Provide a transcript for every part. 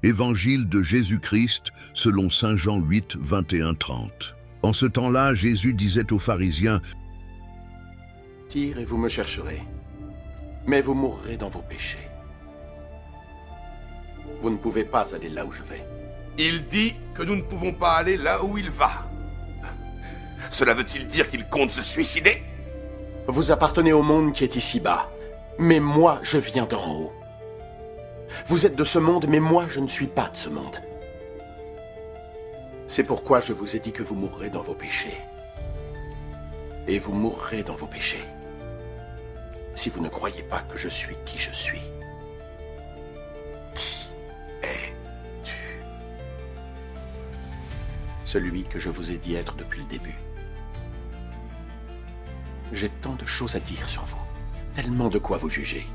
Évangile de Jésus-Christ selon saint Jean 8, 21-30. En ce temps-là, Jésus disait aux pharisiens, « Tire et vous me chercherez, mais vous mourrez dans vos péchés. Vous ne pouvez pas aller là où je vais. » Il dit que nous ne pouvons pas aller là où il va. Cela veut-il dire qu'il compte se suicider? Vous appartenez au monde qui est ici-bas, mais moi, je viens d'en haut. Vous êtes de ce monde, mais moi, je ne suis pas de ce monde. C'est pourquoi je vous ai dit que vous mourrez dans vos péchés. Et vous mourrez dans vos péchés, si vous ne croyez pas que je suis qui je suis. Qui es-tu? Celui que je vous ai dit être depuis le début. J'ai tant de choses à dire sur vous, tellement de quoi vous juger.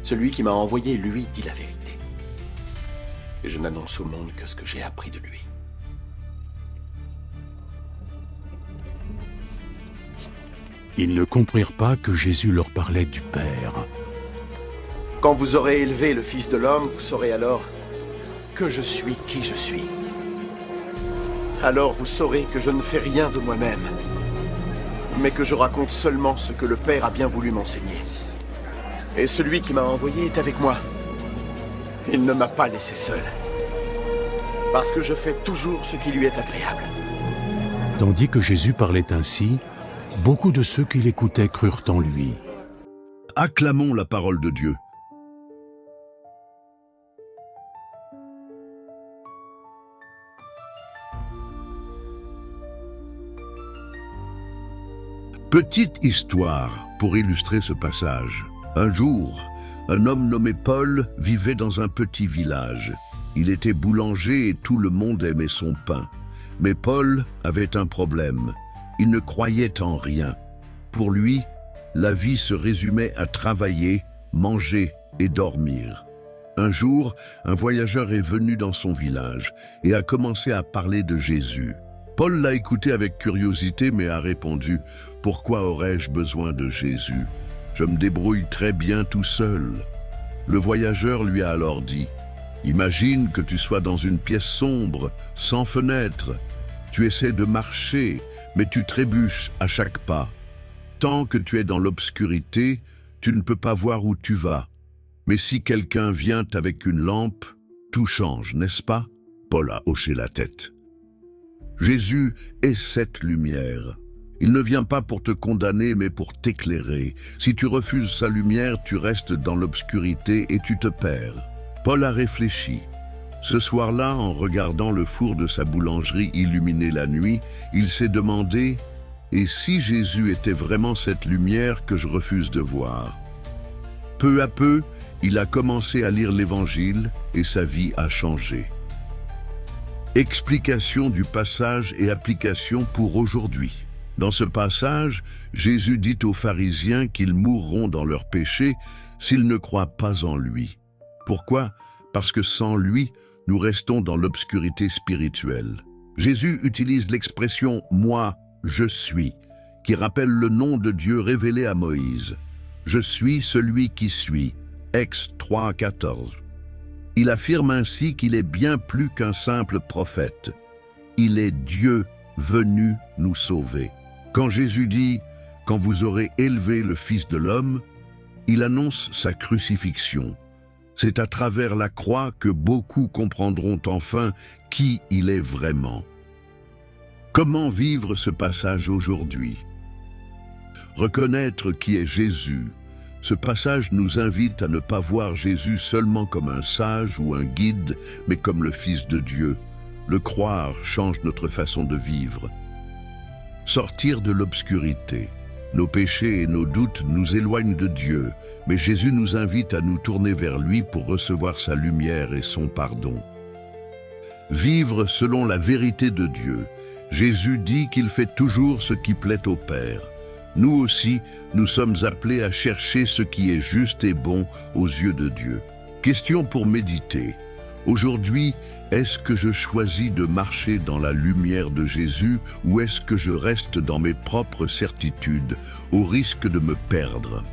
Celui qui m'a envoyé, lui, dit la vérité. Et je n'annonce au monde que ce que j'ai appris de lui. Ils ne comprirent pas que Jésus leur parlait du Père. Quand vous aurez élevé le Fils de l'homme, vous saurez alors que je suis qui je suis. Alors vous saurez que je ne fais rien de moi-même, mais que je raconte seulement ce que le Père a bien voulu m'enseigner. Et celui qui m'a envoyé est avec moi. Il ne m'a pas laissé seul, parce que je fais toujours ce qui lui est agréable. Tandis que Jésus parlait ainsi, beaucoup de ceux qui l'écoutaient crurent en lui. Acclamons la parole de Dieu. Petite histoire pour illustrer ce passage. Un jour, un homme nommé Paul vivait dans un petit village. Il était boulanger et tout le monde aimait son pain. Mais Paul avait un problème. Il ne croyait en rien. Pour lui, la vie se résumait à travailler, manger et dormir. Un jour, un voyageur est venu dans son village et a commencé à parler de Jésus. Paul l'a écouté avec curiosité mais a répondu « Pourquoi aurais-je besoin de Jésus? Je me débrouille très bien tout seul. » Le voyageur lui a alors dit « Imagine que tu sois dans une pièce sombre, sans fenêtre. Tu essaies de marcher, mais tu trébuches à chaque pas. Tant que tu es dans l'obscurité, tu ne peux pas voir où tu vas. Mais si quelqu'un vient avec une lampe, tout change, n'est-ce pas ?» Paul a hoché la tête. Jésus est cette lumière. Il ne vient pas pour te condamner, mais pour t'éclairer. Si tu refuses sa lumière, tu restes dans l'obscurité et tu te perds. Paul a réfléchi. Ce soir-là, en regardant le four de sa boulangerie illuminé la nuit, il s'est demandé « Et si Jésus était vraiment cette lumière que je refuse de voir ?» Peu à peu, il a commencé à lire l'Évangile et sa vie a changé. Explication du passage et application pour aujourd'hui. Dans ce passage, Jésus dit aux pharisiens qu'ils mourront dans leurs péchés s'ils ne croient pas en lui. Pourquoi? Parce que sans lui, nous restons dans l'obscurité spirituelle. Jésus utilise l'expression « moi, je suis », qui rappelle le nom de Dieu révélé à Moïse. « Je suis celui qui suis » Ex 3:14. Il affirme ainsi qu'il est bien plus qu'un simple prophète. Il est Dieu venu nous sauver. Quand Jésus dit « Quand vous aurez élevé le Fils de l'homme », il annonce sa crucifixion. C'est à travers la croix que beaucoup comprendront enfin qui il est vraiment. Comment vivre ce passage aujourd'hui? Reconnaître qui est Jésus. Ce passage nous invite à ne pas voir Jésus seulement comme un sage ou un guide, mais comme le Fils de Dieu. Le croire change notre façon de vivre. Sortir de l'obscurité. Nos péchés et nos doutes nous éloignent de Dieu, mais Jésus nous invite à nous tourner vers lui pour recevoir sa lumière et son pardon. Vivre selon la vérité de Dieu. Jésus dit qu'il fait toujours ce qui plaît au Père. Nous aussi, nous sommes appelés à chercher ce qui est juste et bon aux yeux de Dieu. Question pour méditer. Aujourd'hui, est-ce que je choisis de marcher dans la lumière de Jésus ou est-ce que je reste dans mes propres certitudes, au risque de me perdre ?